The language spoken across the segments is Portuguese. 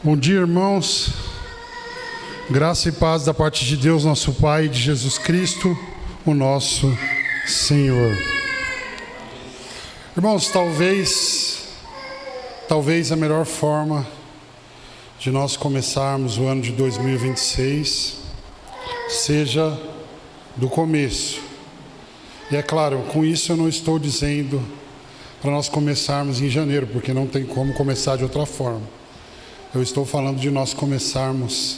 Bom dia, irmãos. Graça e paz da parte de Deus, nosso Pai, e de Jesus Cristo, o nosso Senhor. Irmãos, talvez a melhor forma de nós começarmos o ano de 2026 seja do começo. E é claro, com isso eu não estou dizendo para nós começarmos em janeiro, porque não tem como começar de outra forma. Eu estou falando de nós começarmos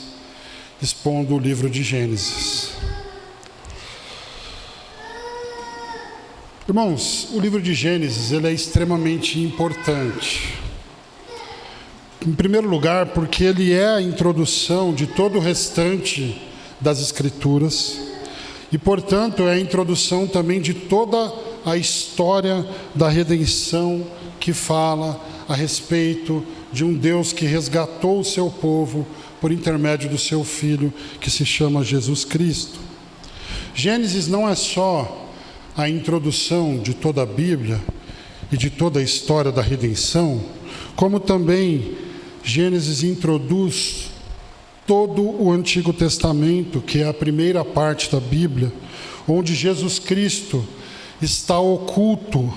expondo o livro de Gênesis. Irmãos, o livro de Gênesis, ele é extremamente importante. Em primeiro lugar, porque ele é a introdução de todo o restante das Escrituras e, portanto, é a introdução também de toda a história da redenção que fala a respeito de um Deus que resgatou o seu povo por intermédio do seu Filho, que se chama Jesus Cristo. Gênesis não é só a introdução de toda a Bíblia e de toda a história da redenção, como também Gênesis introduz todo o Antigo Testamento, que é a primeira parte da Bíblia, onde Jesus Cristo está oculto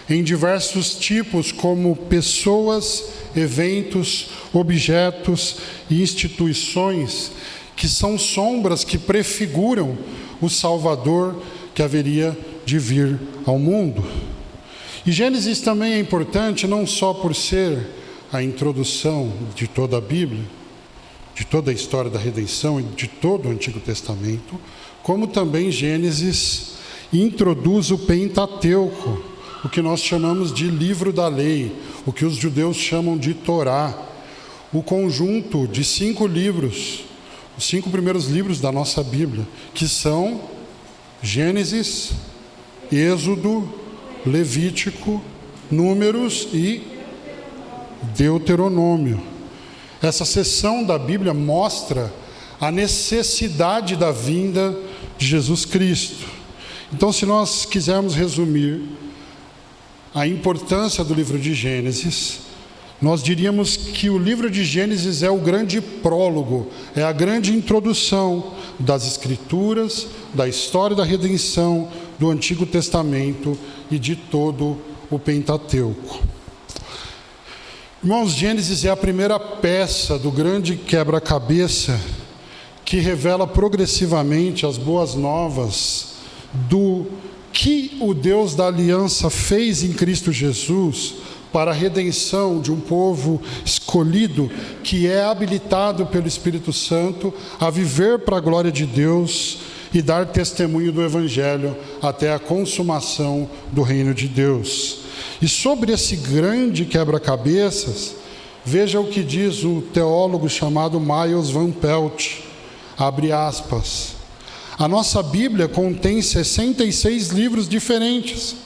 em diversos tipos, como pessoas, eventos, objetos e instituições, que são sombras que prefiguram o Salvador que haveria de vir ao mundo. E Gênesis também é importante não só por ser a introdução de toda a Bíblia, de toda a história da redenção e de todo o Antigo Testamento, como também Gênesis introduz o Pentateuco, o que nós chamamos de livro da lei, o que os judeus chamam de Torá, o conjunto de 5 livros, os 5 primeiros livros da nossa Bíblia, que são Gênesis, Êxodo, Levítico, Números e Deuteronômio. Essa seção da Bíblia mostra a necessidade da vinda de Jesus Cristo. Então, se nós quisermos resumir a importância do livro de Gênesis, nós diríamos que o livro de Gênesis é o grande prólogo, é a grande introdução das Escrituras, da história da redenção, do Antigo Testamento e de todo o Pentateuco. Irmãos, Gênesis é a primeira peça do grande quebra-cabeça que revela progressivamente as boas novas do que o Deus da aliança fez em Cristo Jesus para a redenção de um povo escolhido que é habilitado pelo Espírito Santo a viver para a glória de Deus e dar testemunho do Evangelho até a consumação do reino de Deus. E sobre esse grande quebra-cabeças, veja o que diz o teólogo chamado Miles Van Pelt, abre aspas: a nossa Bíblia contém 66 livros diferentes,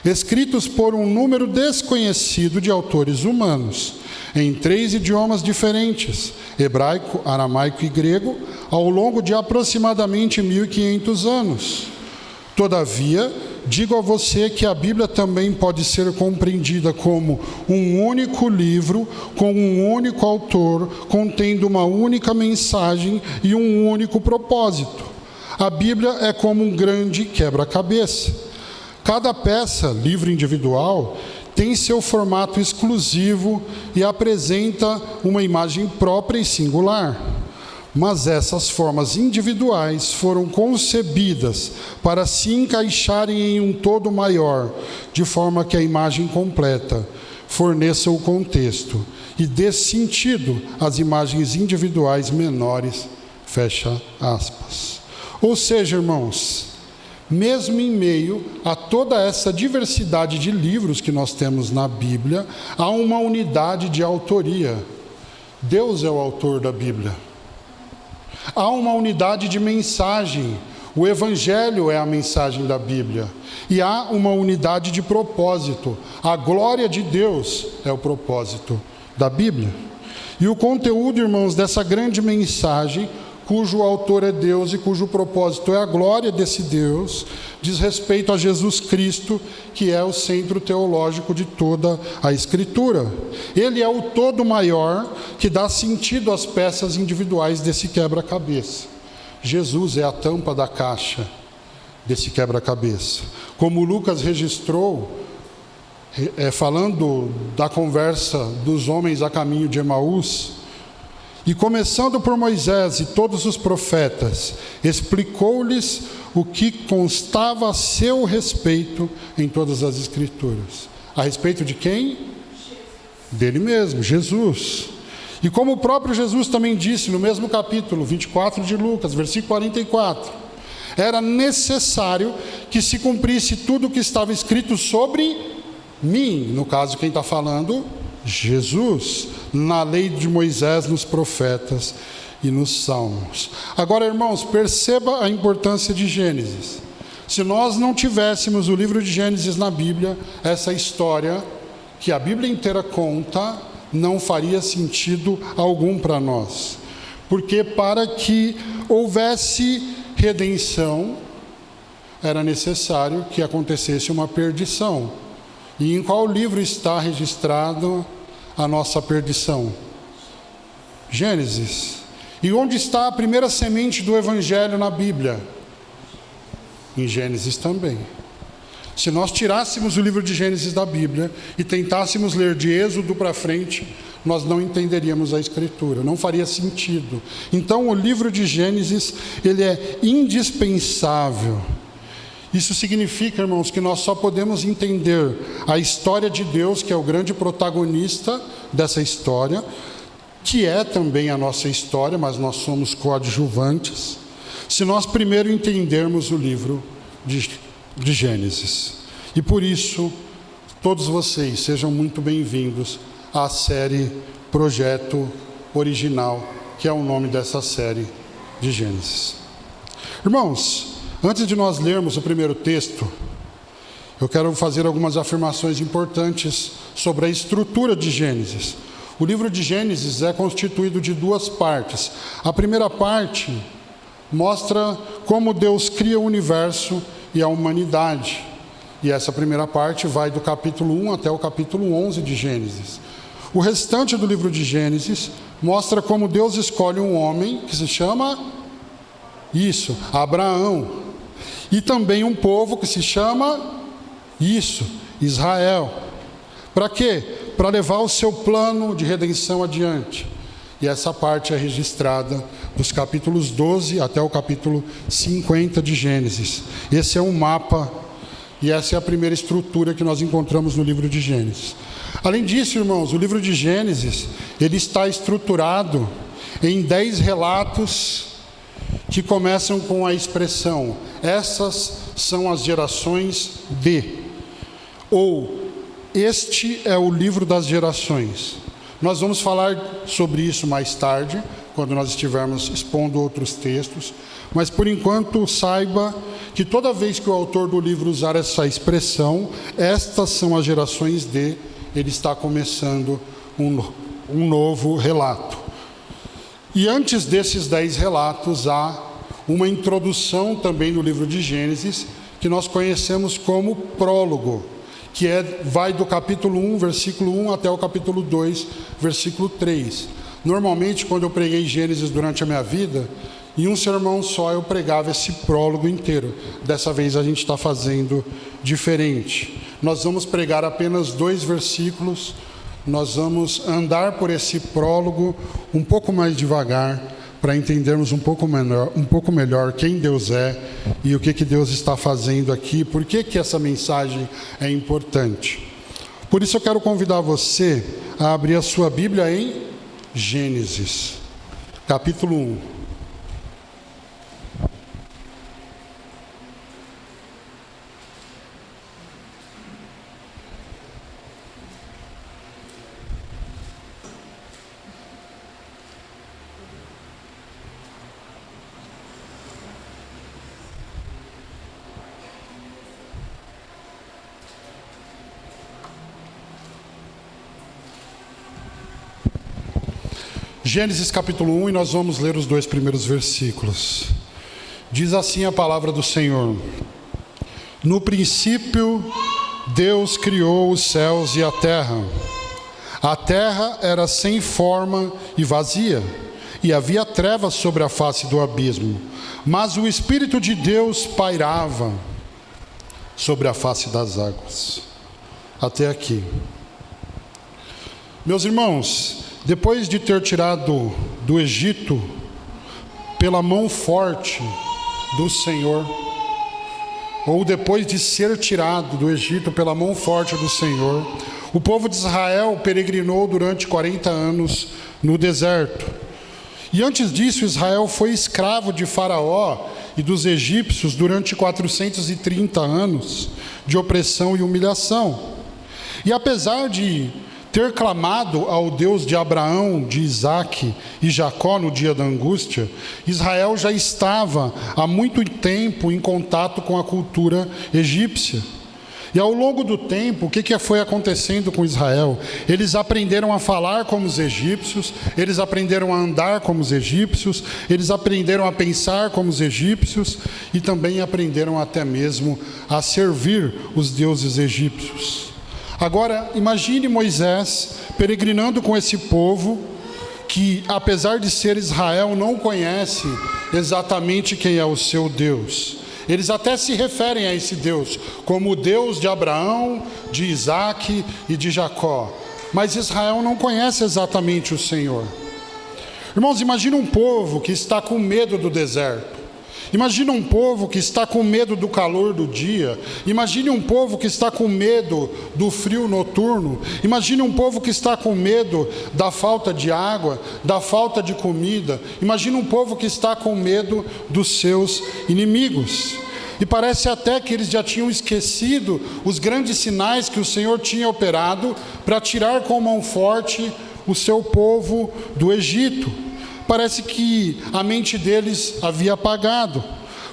escritos por um número desconhecido de autores humanos, em 3 idiomas diferentes, hebraico, aramaico e grego, ao longo de aproximadamente 1500 anos. Todavia, digo a você que a Bíblia também pode ser compreendida como um único livro, com um único autor, contendo uma única mensagem e um único propósito. A Bíblia é como um grande quebra-cabeça. Cada peça, livro individual, tem seu formato exclusivo e apresenta uma imagem própria e singular. Mas essas formas individuais foram concebidas para se encaixarem em um todo maior, de forma que a imagem completa forneça o contexto e dê sentido às imagens individuais menores. Fecha aspas. Ou seja, irmãos, mesmo em meio a toda essa diversidade de livros que nós temos na Bíblia, há uma unidade de autoria. Deus é o autor da Bíblia. Há uma unidade de mensagem. O Evangelho é a mensagem da Bíblia. E há uma unidade de propósito. A glória de Deus é o propósito da Bíblia. E o conteúdo, irmãos, dessa grande mensagem cujo autor é Deus e cujo propósito é a glória desse Deus, diz respeito a Jesus Cristo, que é o centro teológico de toda a Escritura. Ele é o todo maior que dá sentido às peças individuais desse quebra-cabeça. Jesus é a tampa da caixa desse quebra-cabeça. Como Lucas registrou, falando da conversa dos homens a caminho de Emaús, e começando por Moisés e todos os profetas, explicou-lhes o que constava a seu respeito em todas as Escrituras. A respeito de quem? Dele mesmo, Jesus. E como o próprio Jesus também disse no mesmo capítulo 24 de Lucas, versículo 44, era necessário que se cumprisse tudo o que estava escrito sobre mim. No caso, quem está falando? Jesus, na lei de Moisés, nos profetas e nos salmos. Agora, irmãos, perceba a importância de Gênesis. Se nós não tivéssemos o livro de Gênesis na Bíblia, essa história que a Bíblia inteira conta não faria sentido algum para nós. Porque para que houvesse redenção, era necessário que acontecesse uma perdição. E em qual livro está registrado a nossa perdição? Gênesis. E onde está a primeira semente do Evangelho na Bíblia? Em Gênesis também. Se nós tirássemos o livro de Gênesis da Bíblia e tentássemos ler de Êxodo para frente, nós não entenderíamos a Escritura, não faria sentido. Então, o livro de Gênesis, ele é indispensável. Isso significa, irmãos, que nós só podemos entender a história de Deus, que é o grande protagonista dessa história, que é também a nossa história, mas nós somos coadjuvantes, se nós primeiro entendermos o livro de Gênesis. E por isso, todos vocês sejam muito bem-vindos à série Projeto Original, que é o nome dessa série de Gênesis. Irmãos, antes de nós lermos o primeiro texto, eu quero fazer algumas afirmações importantes sobre a estrutura de Gênesis. O livro de Gênesis é constituído de duas partes. A primeira parte mostra como Deus cria o universo e a humanidade. E essa primeira parte vai do capítulo 1 até o capítulo 11 de Gênesis. O restante do livro de Gênesis mostra como Deus escolhe um homem que se chama Abraão. E também um povo que se chama Israel. Para quê? Para levar o seu plano de redenção adiante. E essa parte é registrada dos capítulos 12 até o capítulo 50 de Gênesis. Esse é um mapa e essa é a primeira estrutura que nós encontramos no livro de Gênesis. Além disso, irmãos, o livro de Gênesis, ele está estruturado em 10 relatos que começam com a expressão: essas são as gerações de, ou este é o livro das gerações. Nós vamos falar sobre isso mais tarde, quando nós estivermos expondo outros textos, mas por enquanto saiba que toda vez que o autor do livro usar essa expressão, estas são as gerações de, ele está começando um novo relato. E antes desses 10 relatos, há uma introdução também no livro de Gênesis, que nós conhecemos como prólogo, que vai do capítulo 1, versículo 1, até o capítulo 2, versículo 3. Normalmente, quando eu preguei Gênesis durante a minha vida, em um sermão só eu pregava esse prólogo inteiro. Dessa vez a gente está fazendo diferente. Nós vamos pregar apenas 2 versículos, nós vamos andar por esse prólogo um pouco mais devagar, para entendermos um pouco melhor quem Deus é e o que Deus está fazendo aqui, por que essa mensagem é importante. Por isso eu quero convidar você a abrir a sua Bíblia em Gênesis, capítulo 1. Gênesis capítulo 1, e nós vamos ler os 2 primeiros versículos. Diz assim a palavra do Senhor: No princípio, Deus criou os céus e a terra. A terra era sem forma e vazia, e havia trevas sobre a face do abismo, mas o Espírito de Deus pairava sobre a face das águas. Até aqui. Meus irmãos, depois de ter tirado do Egito pela mão forte do Senhor, ou depois de ser tirado do Egito pela mão forte do Senhor, o povo de Israel peregrinou durante 40 anos no deserto. E antes disso, Israel foi escravo de Faraó e dos egípcios durante 430 anos de opressão e humilhação. E apesar de ter clamado ao Deus de Abraão, de Isaque e Jacó no dia da angústia, Israel já estava há muito tempo em contato com a cultura egípcia. E ao longo do tempo, o que foi acontecendo com Israel? Eles aprenderam a falar como os egípcios, eles aprenderam a andar como os egípcios, eles aprenderam a pensar como os egípcios e também aprenderam até mesmo a servir os deuses egípcios. Agora, imagine Moisés peregrinando com esse povo que, apesar de ser Israel, não conhece exatamente quem é o seu Deus. Eles até se referem a esse Deus como o Deus de Abraão, de Isaque e de Jacó. Mas Israel não conhece exatamente o Senhor. Irmãos, imagina um povo que está com medo do deserto. Imagina um povo que está com medo do calor do dia. Imagine um povo que está com medo do frio noturno. Imagine um povo que está com medo da falta de água, da falta de comida. Imagine um povo que está com medo dos seus inimigos. E parece até que eles já tinham esquecido os grandes sinais que o Senhor tinha operado para tirar com mão forte o seu povo do Egito. Parece que a mente deles havia apagado.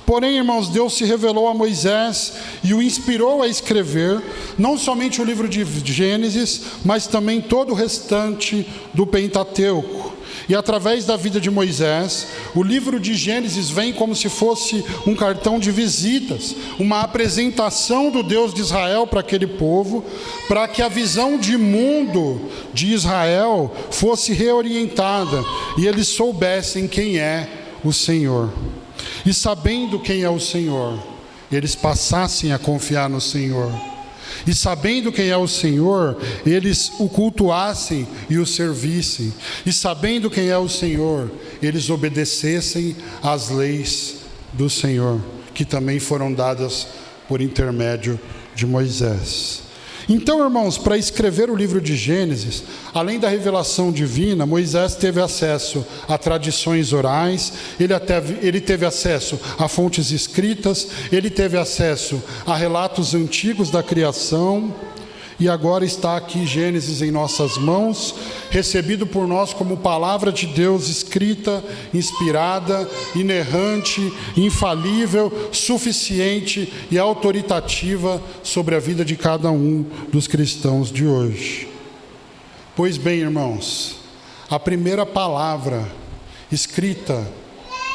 Porém, irmãos, Deus se revelou a Moisés e o inspirou a escrever não somente o livro de Gênesis, mas também todo o restante do Pentateuco. E através da vida de Moisés, o livro de Gênesis vem como se fosse um cartão de visitas, uma apresentação do Deus de Israel para aquele povo, para que a visão de mundo de Israel fosse reorientada e eles soubessem quem é o Senhor. E sabendo quem é o Senhor, eles passassem a confiar no Senhor. E sabendo quem é o Senhor, eles o cultuassem e o servissem. E sabendo quem é o Senhor, eles obedecessem às leis do Senhor, que também foram dadas por intermédio de Moisés. Então, irmãos, para escrever o livro de Gênesis, além da revelação divina, Moisés teve acesso a tradições orais, ele teve acesso a fontes escritas, ele teve acesso a relatos antigos da criação, e agora está aqui Gênesis em nossas mãos, recebido por nós como palavra de Deus escrita, inspirada, inerrante, infalível, suficiente e autoritativa sobre a vida de cada um dos cristãos de hoje. Pois bem, irmãos, a primeira palavra escrita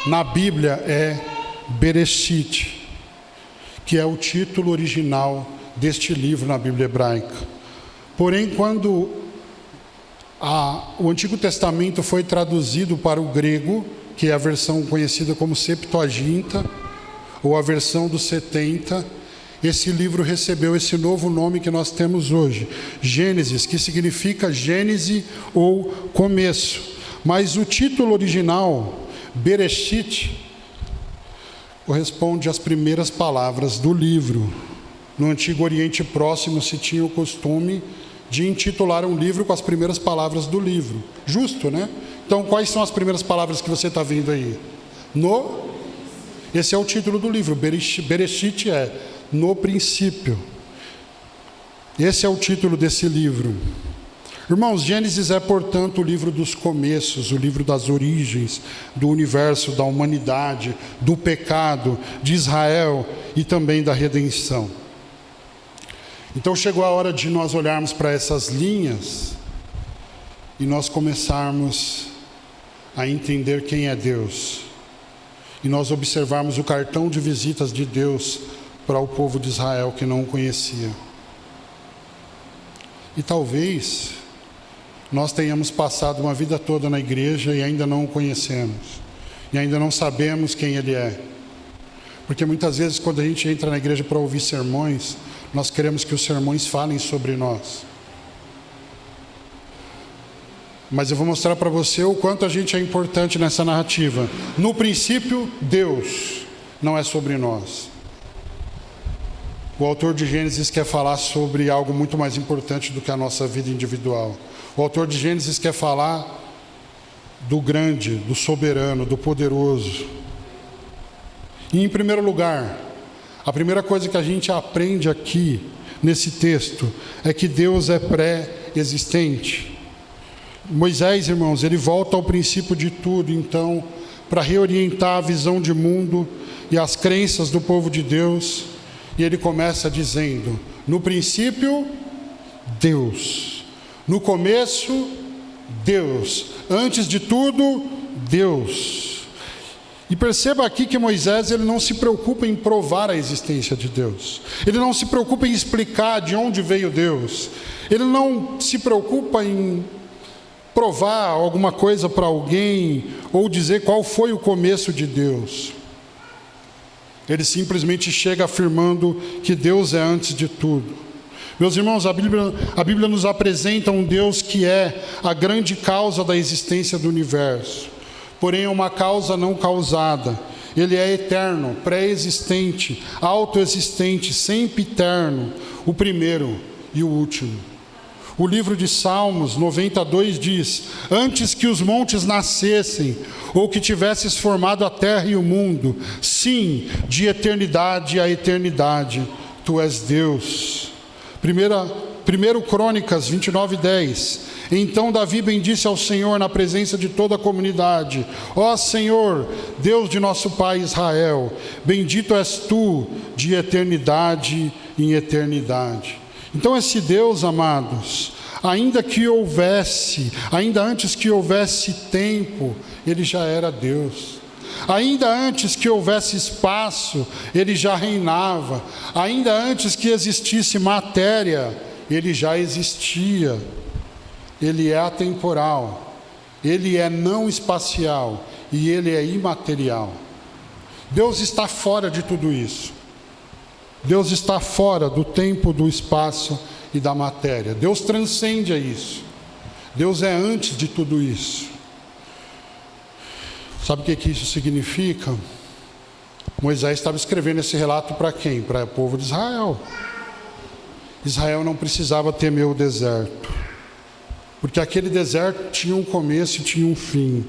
na Bíblia é Bereshit, que é o título original deste livro na Bíblia hebraica. Porém, quando o Antigo Testamento foi traduzido para o grego, que é a versão conhecida como Septuaginta, ou a versão dos 70, esse livro recebeu esse novo nome que nós temos hoje, Gênesis, que significa Gênese ou começo. Mas o título original, Bereshit, corresponde às primeiras palavras do livro. No Antigo Oriente Próximo se tinha o costume de intitular um livro com as primeiras palavras do livro. Justo, né? Então, quais são as primeiras palavras que você está vendo aí? Esse é o título do livro. Bereshit é no princípio. Esse é o título desse livro. Irmãos, Gênesis é, portanto, o livro dos começos, o livro das origens, do universo, da humanidade, do pecado, de Israel e também da redenção. Então chegou a hora de nós olharmos para essas linhas e nós começarmos a entender quem é Deus e nós observarmos o cartão de visitas de Deus para o povo de Israel que não o conhecia. E talvez nós tenhamos passado uma vida toda na igreja e ainda não o conhecemos, e ainda não sabemos quem Ele é. Porque muitas vezes quando a gente entra na igreja para ouvir sermões, nós queremos que os sermões falem sobre nós. Mas eu vou mostrar para você o quanto a gente é importante nessa narrativa. No princípio, Deus, não é sobre nós. O autor de Gênesis quer falar sobre algo muito mais importante do que a nossa vida individual. O autor de Gênesis quer falar do grande, do soberano, do poderoso. E em primeiro lugar, a primeira coisa que a gente aprende aqui nesse texto é que Deus é pré-existente. Moisés, irmãos, ele volta ao princípio de tudo, então, para reorientar a visão de mundo e as crenças do povo de Deus. E ele começa dizendo: no princípio, Deus. No começo, Deus. Antes de tudo, Deus. E perceba aqui que Moisés, ele não se preocupa em provar a existência de Deus. Ele não se preocupa em explicar de onde veio Deus. Ele não se preocupa em provar alguma coisa para alguém ou dizer qual foi o começo de Deus. Ele simplesmente chega afirmando que Deus é antes de tudo. Meus irmãos, a Bíblia nos apresenta um Deus que é a grande causa da existência do universo, porém é uma causa não causada. Ele é eterno, pré-existente, autoexistente, sempre eterno, o primeiro e o último. O livro de Salmos 92 diz: antes que os montes nascessem, ou que tivesses formado a terra e o mundo, sim, de eternidade a eternidade, Tu és Deus. 1 Crônicas 29:10. Então Davi bendisse ao Senhor na presença de toda a comunidade: ó Senhor, Deus de nosso pai Israel, bendito és Tu de eternidade em eternidade. Então esse Deus, amados, ainda antes que houvesse tempo, Ele já era Deus. Ainda antes que houvesse espaço, Ele já reinava. Ainda antes que existisse matéria, Ele já existia. Ele é atemporal, Ele é não espacial e Ele é imaterial. Deus está fora de tudo isso. Deus está fora do tempo, do espaço e da matéria. Deus transcende a isso. Deus é antes de tudo isso. Sabe o que isso significa? Moisés estava escrevendo esse relato para quem? Para o povo de Israel. Israel não precisava temer o deserto, porque aquele deserto tinha um começo e tinha um fim.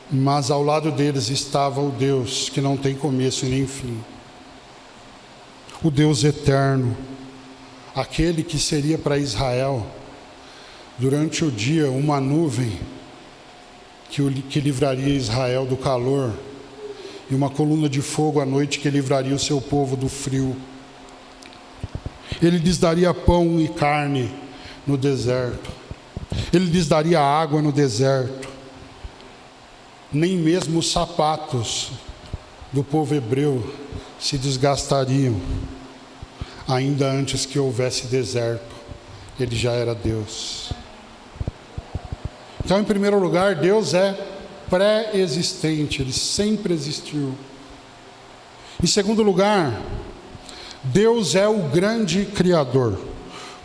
Mas ao lado deles estava o Deus que não tem começo e nem fim. O Deus eterno, aquele que seria para Israel, durante o dia, uma nuvem que livraria Israel do calor, e uma coluna de fogo à noite que livraria o seu povo do frio. Ele lhes daria pão e carne no deserto. Ele lhes daria água no deserto. Nem mesmo os sapatos do povo hebreu se desgastariam. Ainda antes que houvesse deserto, Ele já era Deus. Então, em primeiro lugar, Deus é pré-existente, Ele sempre existiu. Em segundo lugar, Deus é o grande Criador.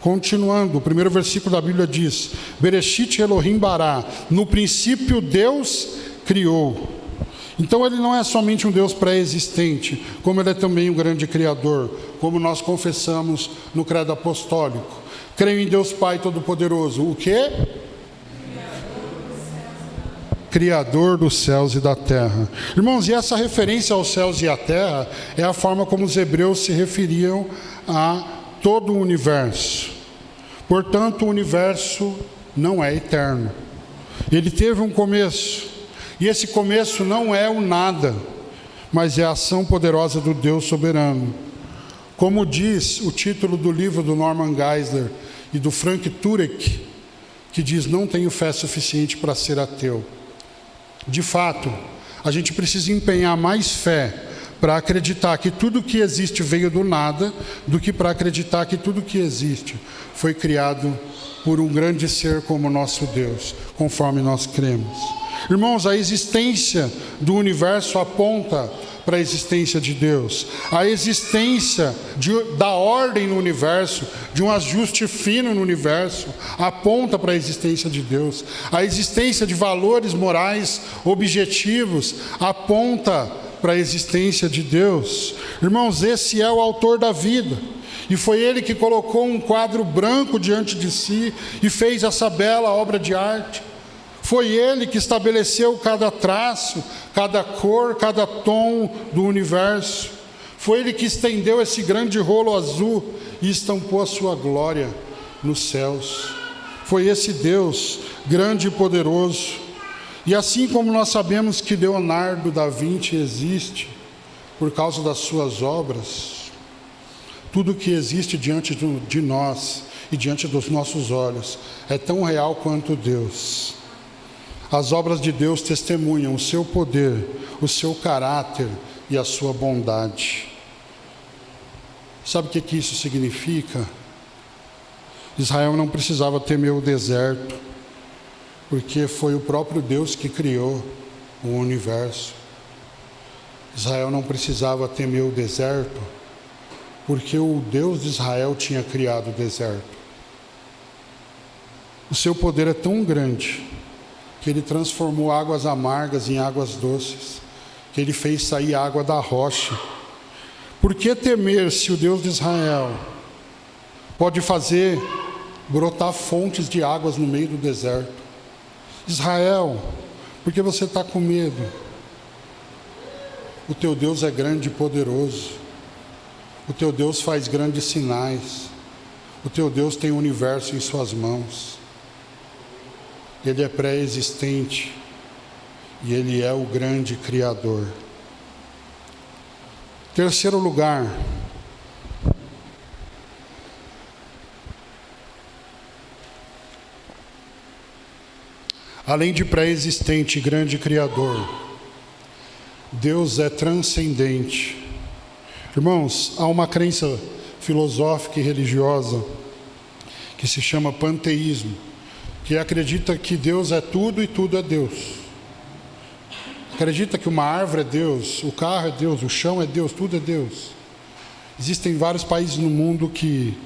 Continuando, o primeiro versículo da Bíblia diz: Bereshit Elohim bara, no princípio Deus criou. Então Ele não é somente um Deus pré-existente, como Ele é também um grande Criador, como nós confessamos no credo apostólico. Creio em Deus Pai Todo-Poderoso. O quê? Criador dos céus e da terra. Irmãos, e essa referência aos céus e à terra é a forma como os hebreus se referiam a todo o universo. Portanto, o universo não é eterno. Ele teve um começo. E esse começo não é o nada, mas é a ação poderosa do Deus soberano. Como diz o título do livro do Norman Geisler e do Frank Turek, que diz: não tenho fé suficiente para ser ateu. De fato, a gente precisa empenhar mais fé para acreditar que tudo que existe veio do nada, do que para acreditar que tudo que existe foi criado por um grande ser como nosso Deus, conforme nós cremos. Irmãos, a existência do universo aponta para a existência de Deus. A existência da ordem no universo, de um ajuste fino no universo, aponta para a existência de Deus. A existência de valores morais objetivos aponta para a existência de Deus. Irmãos, esse é o autor da vida. E foi ele que colocou um quadro branco diante de si e fez essa bela obra de arte. Foi ele que estabeleceu cada traço, cada cor, cada tom do universo. Foi ele que estendeu esse grande rolo azul e estampou a sua glória nos céus. Foi esse Deus grande e poderoso. E assim como nós sabemos que Leonardo da Vinci existe por causa das suas obras, tudo que existe diante de nós e diante dos nossos olhos é tão real quanto Deus. As obras de Deus testemunham o seu poder, o seu caráter e a sua bondade. Sabe o que isso significa? Israel não precisava temer o deserto, porque foi o próprio Deus que criou o universo. Israel não precisava temer o deserto, porque o Deus de Israel tinha criado o deserto. O seu poder é tão grande que ele transformou águas amargas em águas doces, que ele fez sair água da rocha. Por que temer se o Deus de Israel pode fazer brotar fontes de águas no meio do deserto? Israel, por que você está com medo? O teu Deus é grande e poderoso. O teu Deus faz grandes sinais. O teu Deus tem o universo em suas mãos. Ele é pré-existente e Ele é o grande Criador. Terceiro lugar, além de pré-existente e grande Criador, Deus é transcendente. Irmãos, há uma crença filosófica e religiosa que se chama panteísmo, que acredita que Deus é tudo e tudo é Deus. Acredita que uma árvore é Deus, o carro é Deus, o chão é Deus, tudo é Deus. Existem vários países no mundo que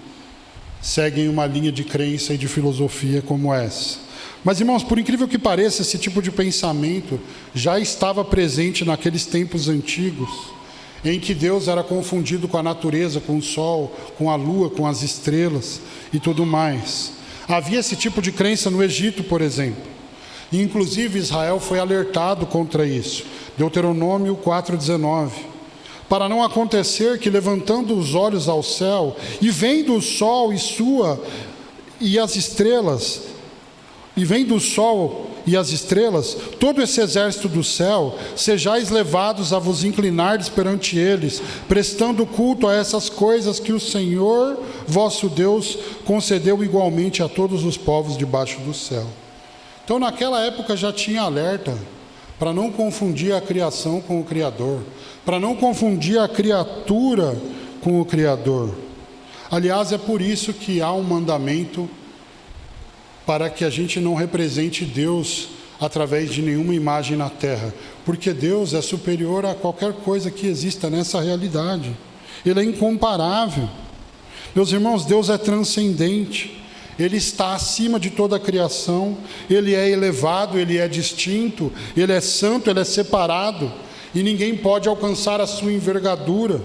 seguem uma linha de crença e de filosofia como essa. Mas, irmãos, por incrível que pareça, esse tipo de pensamento já estava presente naqueles tempos antigos, em que Deus era confundido com a natureza, com o sol, com a lua, com as estrelas e tudo mais. Havia esse tipo de crença no Egito, por exemplo. E, inclusive, Israel foi alertado contra isso. Deuteronômio 4,19. Para não acontecer que, levantando os olhos ao céu, e vendo o sol e as estrelas, todo esse exército do céu, sejais levados a vos inclinardes perante eles, prestando culto a essas coisas que o Senhor, vosso Deus, concedeu igualmente a todos os povos debaixo do céu. Então, naquela época já tinha alerta para não confundir a criação com o Criador, para não confundir a criatura com o Criador. Aliás, é por isso que há um mandamento para que a gente não represente Deus através de nenhuma imagem na terra, porque Deus é superior a qualquer coisa que exista nessa realidade. Ele é incomparável. Meus irmãos, Deus é transcendente. Ele está acima de toda a criação. Ele é elevado, Ele é distinto, Ele é santo, Ele é separado, e ninguém pode alcançar a sua envergadura.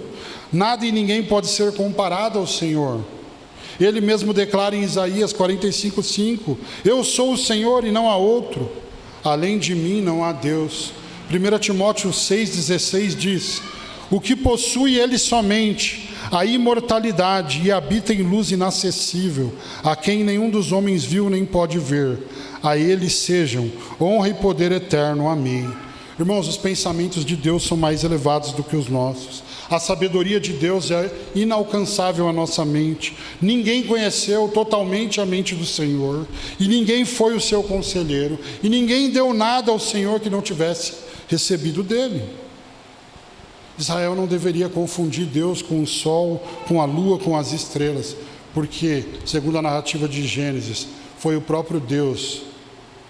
Nada e ninguém pode ser comparado ao Senhor. Ele mesmo declara em Isaías 45:5: eu sou o Senhor e não há outro, além de mim não há Deus. 1 Timóteo 6,16 diz: o que possui Ele somente, a imortalidade, e habita em luz inacessível, a quem nenhum dos homens viu nem pode ver, a Ele sejam honra e poder eterno. Amém. Irmãos, os pensamentos de Deus são mais elevados do que os nossos. A sabedoria de Deus é inalcançável à nossa mente. Ninguém conheceu totalmente a mente do Senhor, e ninguém foi o seu conselheiro, e ninguém deu nada ao Senhor que não tivesse recebido dele. Israel não deveria confundir Deus com o sol, com a lua, com as estrelas, porque, segundo a narrativa de Gênesis, foi o próprio Deus,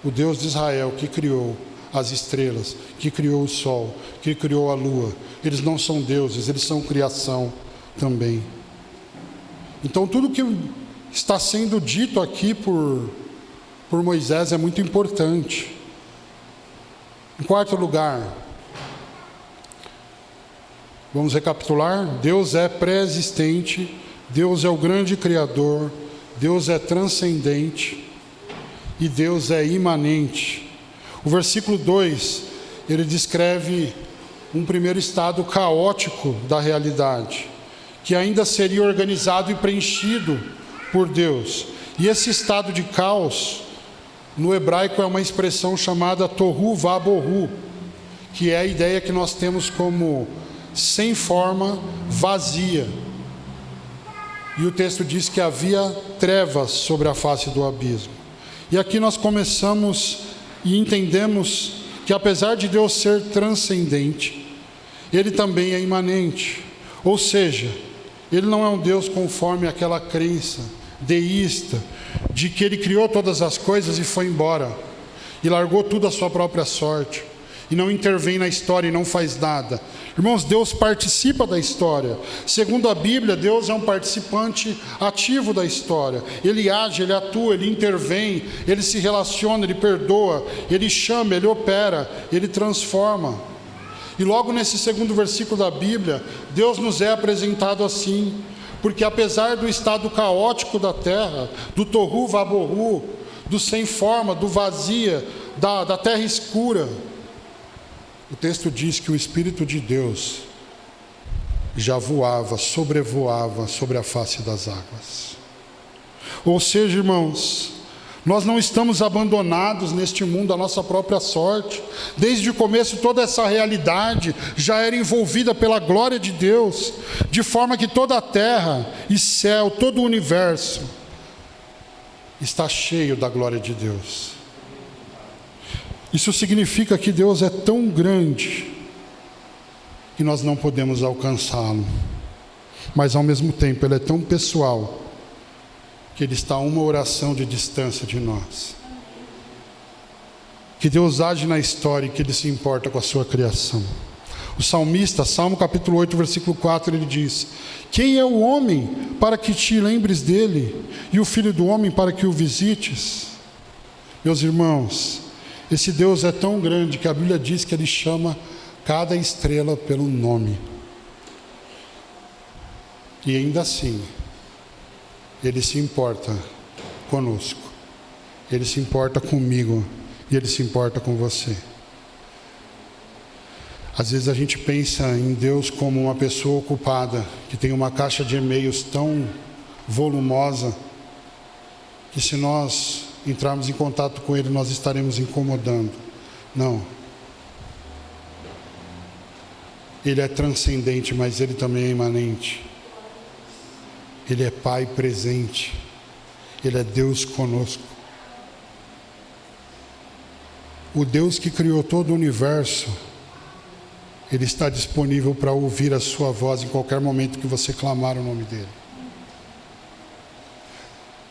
o Deus de Israel, que criou as estrelas, que criou o sol, que criou a lua. Eles não são deuses, eles são criação também. Então tudo que está sendo dito aqui por Moisés é muito importante. Em quarto lugar, vamos recapitular: Deus é pré-existente, Deus é o grande Criador, Deus é transcendente e Deus é imanente. O versículo 2, ele descreve um primeiro estado caótico da realidade, que ainda seria organizado e preenchido por Deus. E esse estado de caos, no hebraico, é uma expressão chamada tohu vabohu, que é a ideia que nós temos como sem forma, vazia. E o texto diz que havia trevas sobre a face do abismo. E aqui nós começamos e entendemos que, apesar de Deus ser transcendente, Ele também é imanente. Ou seja, Ele não é um Deus conforme aquela crença deísta de que Ele criou todas as coisas e foi embora, e largou tudo à sua própria sorte, e não intervém na história e não faz nada. Irmãos, Deus participa da história. Segundo a Bíblia, Deus é um participante ativo da história. Ele age, Ele atua, Ele intervém, Ele se relaciona, Ele perdoa, Ele chama, Ele opera, Ele transforma. E logo nesse segundo versículo da Bíblia, Deus nos é apresentado assim, porque apesar do estado caótico da terra, do tohu vabohu, do sem forma, do vazia, da terra escura, o texto diz que o Espírito de Deus já voava, sobrevoava sobre a face das águas. Ou seja, irmãos, nós não estamos abandonados neste mundo à nossa própria sorte. Desde o começo, toda essa realidade já era envolvida pela glória de Deus, de forma que toda a terra e céu, todo o universo está cheio da glória de Deus. Isso significa que Deus é tão grande que nós não podemos alcançá-lo, mas ao mesmo tempo Ele é tão pessoal que Ele está a uma oração de distância de nós. Que Deus age na história e que Ele se importa com a sua criação. O salmista, Salmo capítulo 8, versículo 4, ele diz: quem é o homem para que te lembres dele, e o filho do homem para que o visites? Meus irmãos, esse Deus é tão grande que a Bíblia diz que Ele chama cada estrela pelo nome. E ainda assim, Ele se importa conosco. Ele se importa comigo. E Ele se importa com você. Às vezes a gente pensa em Deus como uma pessoa ocupada, que tem uma caixa de e-mails tão volumosa, que se nós entrarmos em contato com Ele, nós estaremos incomodando. Não. Ele é transcendente, mas Ele também é imanente. Ele é Pai presente. Ele é Deus conosco. O Deus que criou todo o universo, Ele está disponível para ouvir a sua voz em qualquer momento que você clamar o nome dEle.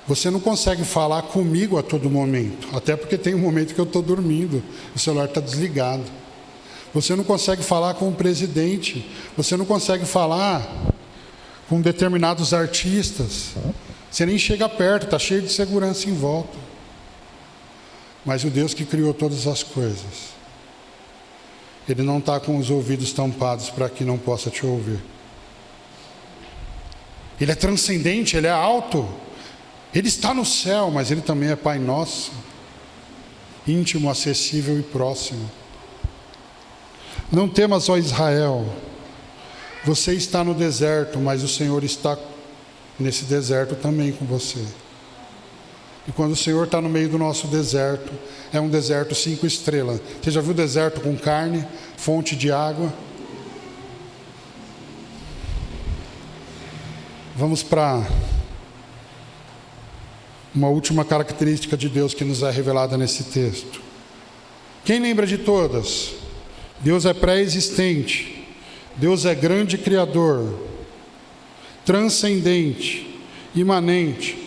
Você não consegue falar comigo a todo momento, até porque tem um momento que eu estou dormindo, o celular está desligado. Você não consegue falar com o presidente, você não consegue falar com determinados artistas, você nem chega perto, está cheio de segurança em volta. Mas o Deus que criou todas as coisas, Ele não está com os ouvidos tampados para que não possa te ouvir. Ele é transcendente, Ele é alto, Ele está no céu, mas Ele também é Pai nosso, íntimo, acessível e próximo. Não temas, ó Israel, você está no deserto, mas o Senhor está nesse deserto também com você. E quando o Senhor está no meio do nosso deserto, é um deserto 5 estrelas. Você já viu deserto com carne, fonte de água? Vamos para uma última característica de Deus que nos é revelada nesse texto. Quem lembra de todas? Deus é pré-existente, Deus é grande criador, transcendente, imanente.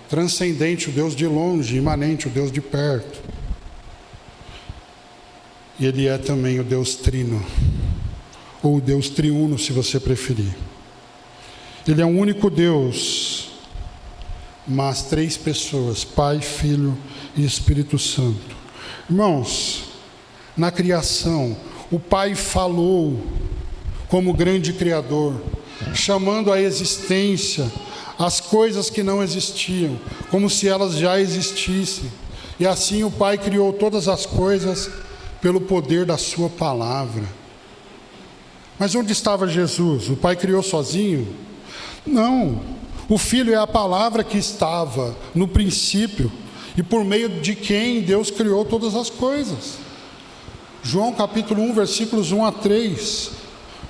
Transcendente, o Deus de longe, imanente, o Deus de perto. E Ele é também o Deus trino, ou o Deus triuno, se você preferir. Ele é um único Deus, mas três pessoas: Pai, Filho e Espírito Santo. Irmãos, na criação, o Pai falou como grande Criador, chamando à existência as coisas que não existiam, como se elas já existissem. E assim o Pai criou todas as coisas pelo poder da sua palavra. Mas onde estava Jesus? O Pai criou sozinho? Não. O Filho é a palavra que estava no princípio e por meio de quem Deus criou todas as coisas. João capítulo 1, versículos 1 a 3.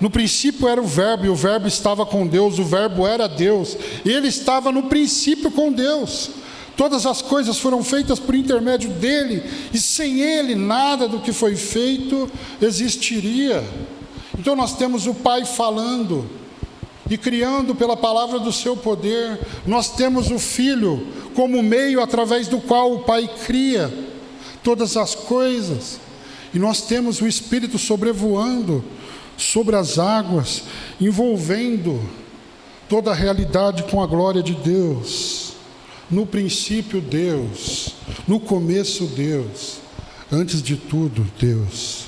No princípio era o Verbo, e o Verbo estava com Deus, o Verbo era Deus. Ele estava no princípio com Deus. Todas as coisas foram feitas por intermédio dele, e sem ele nada do que foi feito existiria. Então nós temos o Pai falando e criando pela palavra do seu poder. Nós temos o Filho como meio através do qual o Pai cria todas as coisas. E nós temos o Espírito sobrevoando sobre as águas, envolvendo toda a realidade com a glória de Deus. No princípio, Deus. No começo, Deus. Antes de tudo, Deus.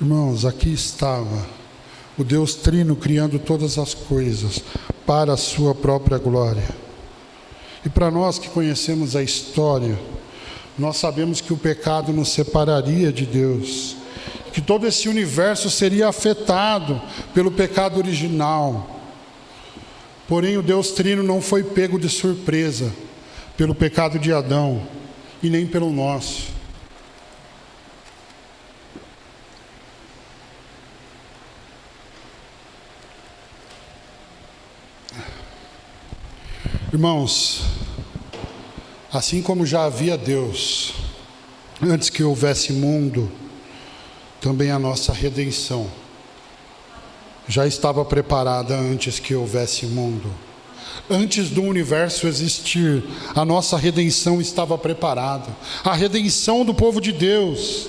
Irmãos, aqui estava o Deus Trino criando todas as coisas para a sua própria glória. E para nós que conhecemos a história, nós sabemos que o pecado nos separaria de Deus, que todo esse universo seria afetado pelo pecado original. Porém, o Deus Trino não foi pego de surpresa pelo pecado de Adão e nem pelo nosso. Irmãos, assim como já havia Deus antes que houvesse mundo, também a nossa redenção já estava preparada antes que houvesse mundo. Antes do universo existir, a nossa redenção estava preparada. A redenção do povo de Deus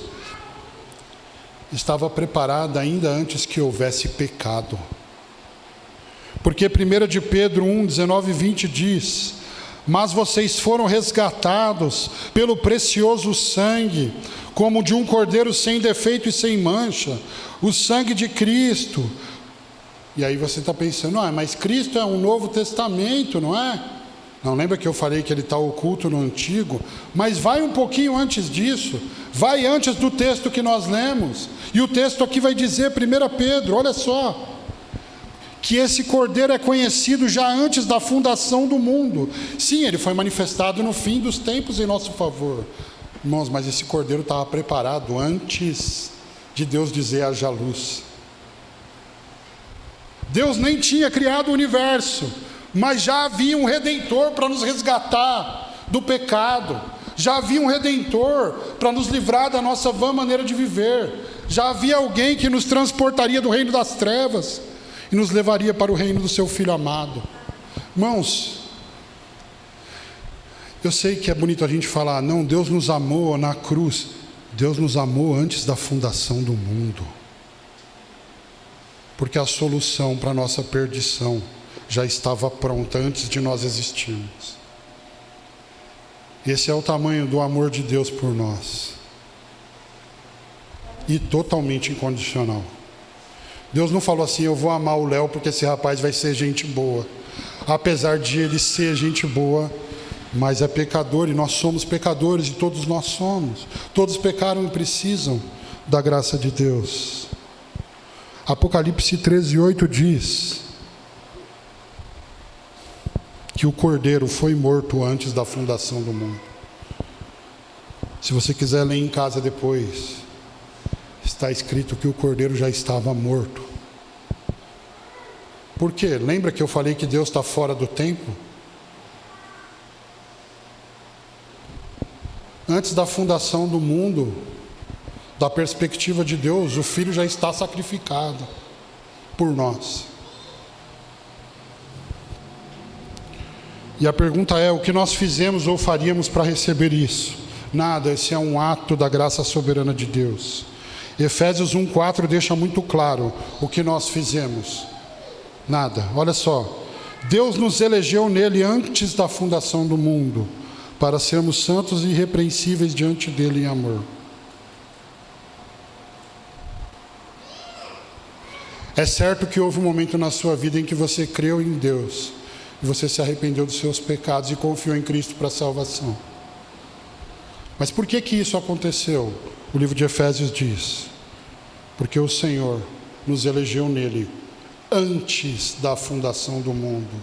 estava preparada ainda antes que houvesse pecado. Porque 1 de Pedro 1, 19 e 20 diz: mas vocês foram resgatados pelo precioso sangue, como de um cordeiro sem defeito e sem mancha, o sangue de Cristo. E aí você está pensando, mas Cristo é um Novo Testamento, não é? Não, lembra que eu falei que ele está oculto no Antigo? Mas vai um pouquinho antes disso, vai antes do texto que nós lemos. E o texto aqui vai dizer, 1 Pedro, olha só, que esse cordeiro é conhecido já antes da fundação do mundo. Sim, ele foi manifestado no fim dos tempos em nosso favor. Irmãos, mas esse cordeiro estava preparado antes de Deus dizer haja luz. Deus nem tinha criado o universo, mas já havia um Redentor para nos resgatar do pecado. Já havia um Redentor para nos livrar da nossa vã maneira de viver. Já havia alguém que nos transportaria do reino das trevas e nos levaria para o reino do seu Filho amado. Irmãos, eu sei que é bonito a gente falar, não, Deus nos amou na cruz. Deus nos amou antes da fundação do mundo. Porque a solução para a nossa perdição já estava pronta antes de nós existirmos. Esse é o tamanho do amor de Deus por nós. E totalmente incondicional. Deus não falou assim, eu vou amar o Léo porque esse rapaz vai ser gente boa. Apesar de ele ser gente boa, mas é pecador, e nós somos pecadores, e todos nós somos. Todos pecaram e precisam da graça de Deus. Apocalipse 13:8 diz que o cordeiro foi morto antes da fundação do mundo. Se você quiser ler em casa depois, está escrito que o cordeiro já estava morto. Por quê? Lembra que eu falei que Deus está fora do tempo? Antes da fundação do mundo, da perspectiva de Deus, o Filho já está sacrificado por nós. E a pergunta é: o que nós fizemos ou faríamos para receber isso? Nada, esse é um ato da graça soberana de Deus. Efésios 1:4 deixa muito claro o que nós fizemos. Nada, olha só. Deus nos elegeu nele antes da fundação do mundo, para sermos santos e irrepreensíveis diante dele em amor. É certo que houve um momento na sua vida em que você creu em Deus, e você se arrependeu dos seus pecados e confiou em Cristo para a salvação. Mas por que isso aconteceu? O livro de Efésios diz: porque o Senhor nos elegeu nele antes da fundação do mundo.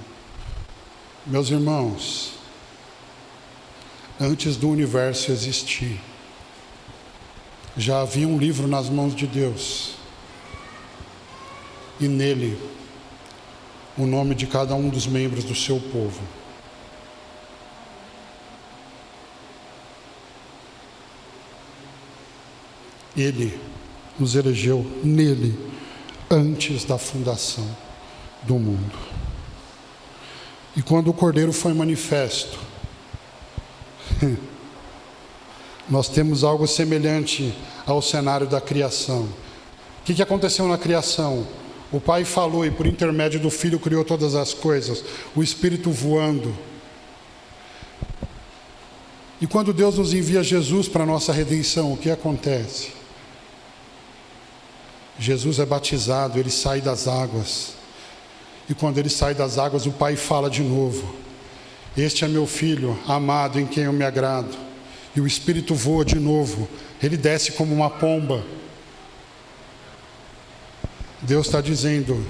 Meus irmãos, antes do universo existir, já havia um livro nas mãos de Deus, e nele o nome de cada um dos membros do seu povo. Ele nos elegeu nele antes da fundação do mundo. E quando o Cordeiro foi manifesto, nós temos algo semelhante ao cenário da criação. O que aconteceu na criação? O Pai falou e por intermédio do Filho criou todas as coisas, o Espírito voando. E quando Deus nos envia Jesus para a nossa redenção, o que acontece? Jesus é batizado, ele sai das águas. E quando ele sai das águas, o Pai fala de novo: este é meu Filho amado, em quem eu me agrado. E o Espírito voa de novo, ele desce como uma pomba. Deus está dizendo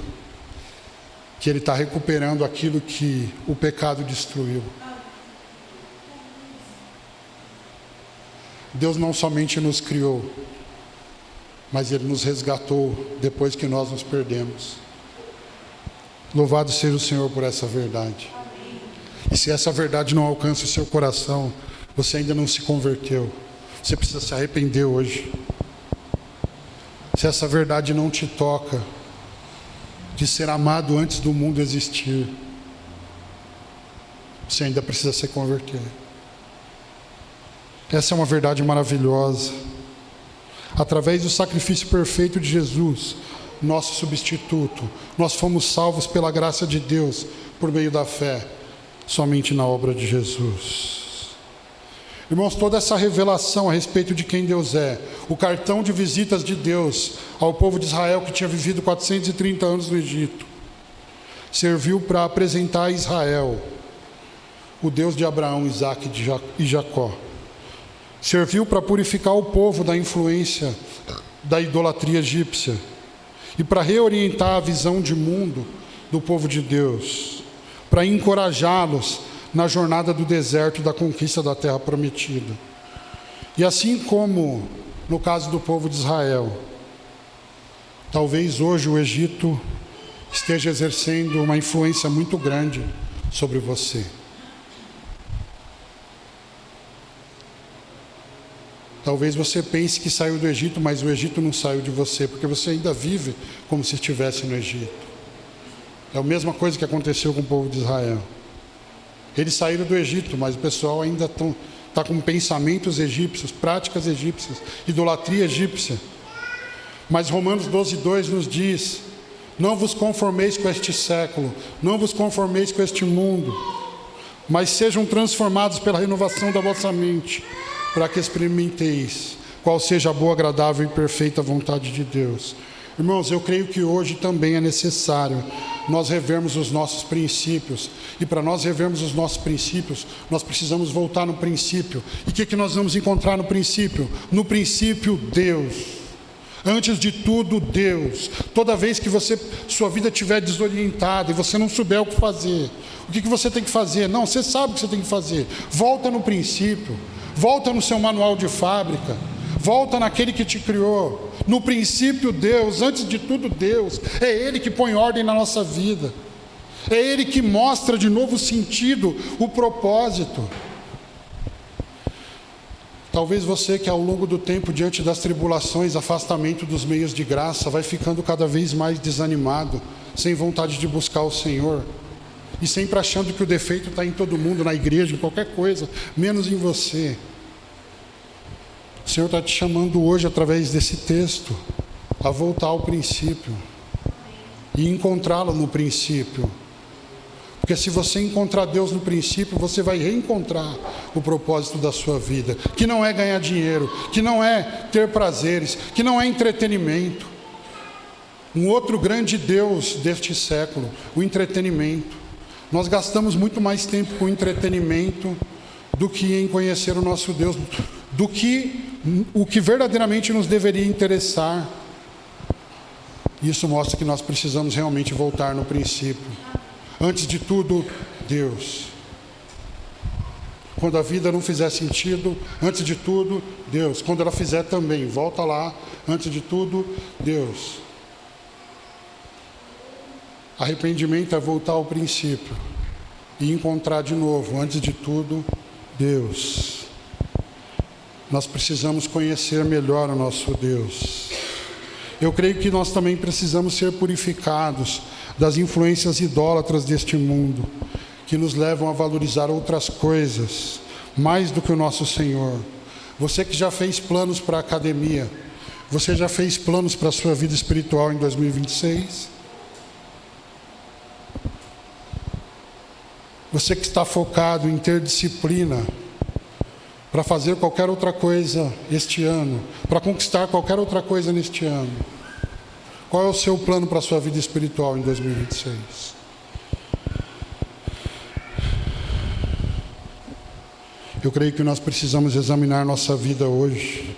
que ele está recuperando aquilo que o pecado destruiu. Deus não somente nos criou, mas ele nos resgatou depois que nós nos perdemos. Louvado seja o Senhor por essa verdade. E se essa verdade não alcança o seu coração, você ainda não se converteu. Você precisa se arrepender hoje. Se essa verdade não te toca, de ser amado antes do mundo existir, você ainda precisa se converter. Essa é uma verdade maravilhosa. Através do sacrifício perfeito de Jesus, nosso substituto, nós fomos salvos pela graça de Deus, por meio da fé, somente na obra de Jesus. Irmãos, toda essa revelação a respeito de quem Deus é, o cartão de visitas de Deus ao povo de Israel que tinha vivido 430 anos no Egito, serviu para apresentar a Israel o Deus de Abraão, Isaque e Jacó. Serviu para purificar o povo da influência da idolatria egípcia e para reorientar a visão de mundo do povo de Deus, para encorajá-los na jornada do deserto e da conquista da terra prometida. E assim como no caso do povo de Israel, talvez hoje o Egito esteja exercendo uma influência muito grande sobre você. Talvez você pense que saiu do Egito, mas o Egito não saiu de você, porque você ainda vive como se estivesse no Egito. É a mesma coisa que aconteceu com o povo de Israel. Eles saíram do Egito, mas o pessoal ainda está com pensamentos egípcios, práticas egípcias, idolatria egípcia. Mas Romanos 12:2 nos diz: não vos conformeis com este século, não vos conformeis com este mundo, mas sejam transformados pela renovação da vossa mente, para que experimenteis qual seja a boa, agradável e perfeita vontade de Deus. Irmãos, eu creio que hoje também é necessário nós revermos os nossos princípios. E para nós revermos os nossos princípios, nós precisamos voltar no princípio. E o que nós vamos encontrar no princípio? No princípio, Deus. Antes de tudo, Deus. Toda vez que sua vida estiver desorientada e você não souber o que fazer, o que você tem que fazer? Não, você sabe o que você tem que fazer. Volta no princípio. Volta no seu manual de fábrica. Volta naquele que te criou. No princípio, Deus, antes de tudo, Deus. É Ele que põe ordem na nossa vida. É Ele que mostra de novo o sentido, o propósito. Talvez você que ao longo do tempo, diante das tribulações, afastamento dos meios de graça, vai ficando cada vez mais desanimado, sem vontade de buscar o Senhor. E sempre achando que o defeito está em todo mundo, na igreja, em qualquer coisa, menos em você. O Senhor está te chamando hoje, através desse texto, a voltar ao princípio. E encontrá-lo no princípio. Porque se você encontrar Deus no princípio, você vai reencontrar o propósito da sua vida. Que não é ganhar dinheiro, que não é ter prazeres, que não é entretenimento. Um outro grande Deus deste século, o entretenimento. Nós gastamos muito mais tempo com entretenimento do que em conhecer o nosso Deus, do que o que verdadeiramente nos deveria interessar. Isso mostra que nós precisamos realmente voltar no princípio. Antes de tudo, Deus. Quando a vida não fizer sentido, antes de tudo, Deus. Quando ela fizer também, volta lá. Antes de tudo, Deus. Arrependimento é voltar ao princípio e encontrar de novo, antes de tudo, Deus. Nós precisamos conhecer melhor o nosso Deus. Eu creio que nós também precisamos ser purificados das influências idólatras deste mundo, que nos levam a valorizar outras coisas, mais do que o nosso Senhor. Você que já fez planos para a academia, você já fez planos para a sua vida espiritual em 2026? Você que está focado em ter disciplina para fazer qualquer outra coisa este ano, para conquistar qualquer outra coisa neste ano. Qual é o seu plano para a sua vida espiritual em 2026? Eu creio que nós precisamos examinar nossa vida hoje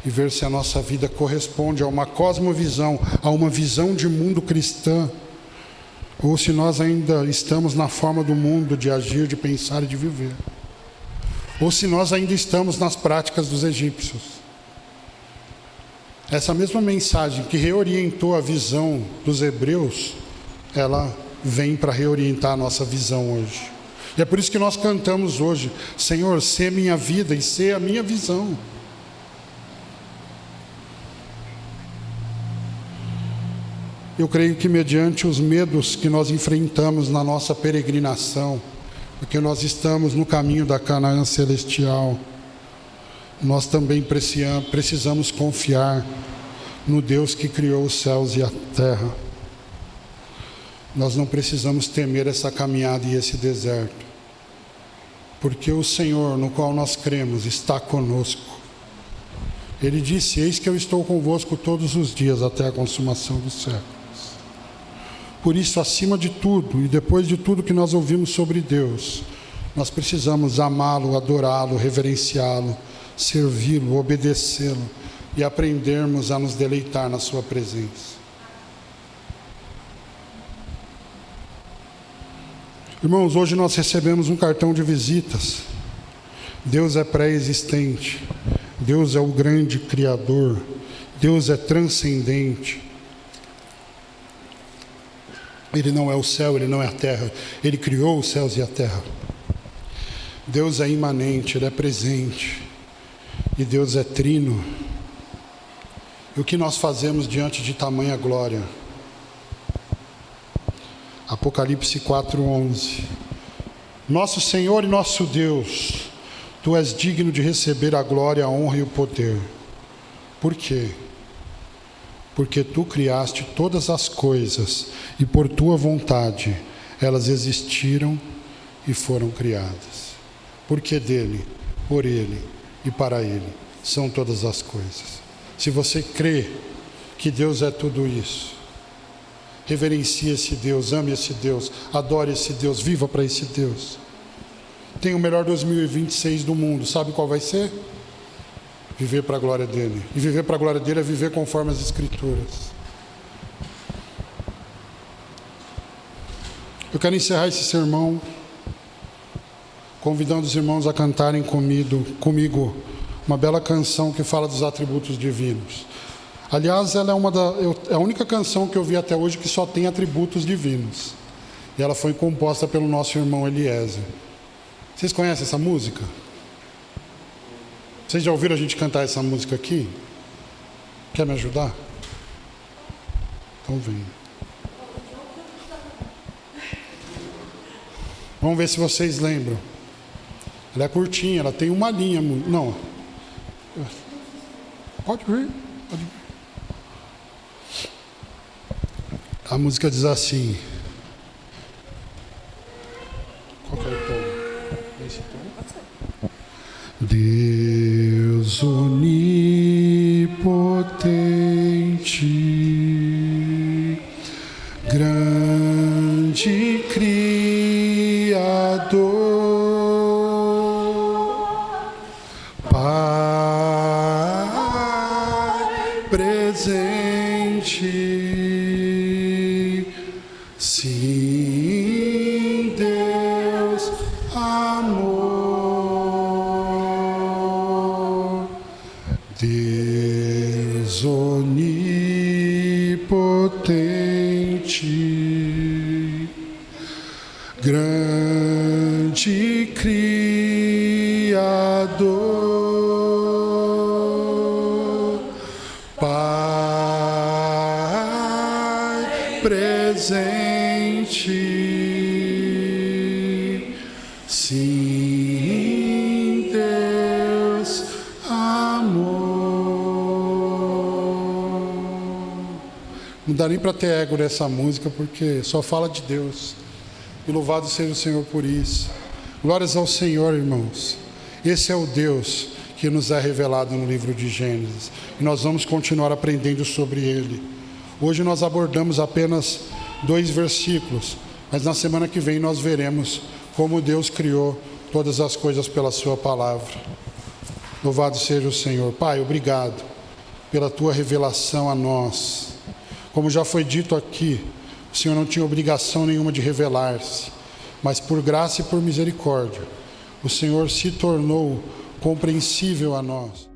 e ver se a nossa vida corresponde a uma cosmovisão, a uma visão de mundo cristã, ou se nós ainda estamos na forma do mundo de agir, de pensar e de viver. Ou se nós ainda estamos nas práticas dos egípcios. Essa mesma mensagem que reorientou a visão dos hebreus, ela vem para reorientar a nossa visão hoje. E é por isso que nós cantamos hoje: Senhor, sê minha vida e sê a minha visão. Eu creio que mediante os medos que nós enfrentamos na nossa peregrinação, porque nós estamos no caminho da Canaã celestial, nós também precisamos confiar no Deus que criou os céus e a terra. Nós não precisamos temer essa caminhada e esse deserto, porque o Senhor, no qual nós cremos, está conosco. Ele disse: eis que eu estou convosco todos os dias até a consumação dos séculos. Por isso, acima de tudo, e depois de tudo que nós ouvimos sobre Deus, nós precisamos amá-lo, adorá-lo, reverenciá-lo, servi-lo, obedecê-lo e aprendermos a nos deleitar na sua presença. Irmãos, hoje nós recebemos um cartão de visitas. Deus é pré-existente, Deus é o grande Criador, Deus é transcendente. Ele não é o céu, Ele não é a terra, Ele criou os céus e a terra. Deus é imanente, Ele é presente, e Deus é trino. E o que nós fazemos diante de tamanha glória? Apocalipse 4:11. Nosso Senhor e nosso Deus, Tu és digno de receber a glória, a honra e o poder. Por quê? Porque Tu criaste todas as coisas e por Tua vontade elas existiram e foram criadas. Porque dEle, por Ele e para Ele são todas as coisas. Se você crê que Deus é tudo isso, reverencie esse Deus, ame esse Deus, adore esse Deus, viva para esse Deus. Tem o melhor 2026 do mundo, sabe qual vai ser? Viver para a glória dEle. E viver para a glória dEle é viver conforme as Escrituras. Eu quero encerrar esse sermão convidando os irmãos a cantarem comigo uma bela canção que fala dos atributos divinos. Aliás, ela é a única canção que eu vi até hoje que só tem atributos divinos. E ela foi composta pelo nosso irmão Eliezer. Vocês conhecem essa música? Vocês já ouviram a gente cantar essa música aqui? Quer me ajudar? Então vem. Vamos ver se vocês lembram. Ela é curtinha, ela tem uma linha. Não. Pode vir. Pode vir. A música diz assim. Qual que é o tom? Esse tom? Deus onipotente, grande Criador, Pai presente, sim, Deus amor, Deus onipotente, grande Criador, Pai presente, sim, Deus amor. Não dá nem para ter ego nessa música, porque só fala de Deus. E louvado seja o Senhor por isso. Glórias ao Senhor, irmãos. Esse é o Deus que nos é revelado no livro de Gênesis. E nós vamos continuar aprendendo sobre ele. Hoje nós abordamos apenas 2 versículos, mas na semana que vem nós veremos como Deus criou todas as coisas pela sua palavra. Louvado seja o Senhor. Pai, obrigado pela tua revelação a nós. Como já foi dito aqui, o Senhor não tinha obrigação nenhuma de revelar-se, mas por graça e por misericórdia, o Senhor se tornou compreensível a nós.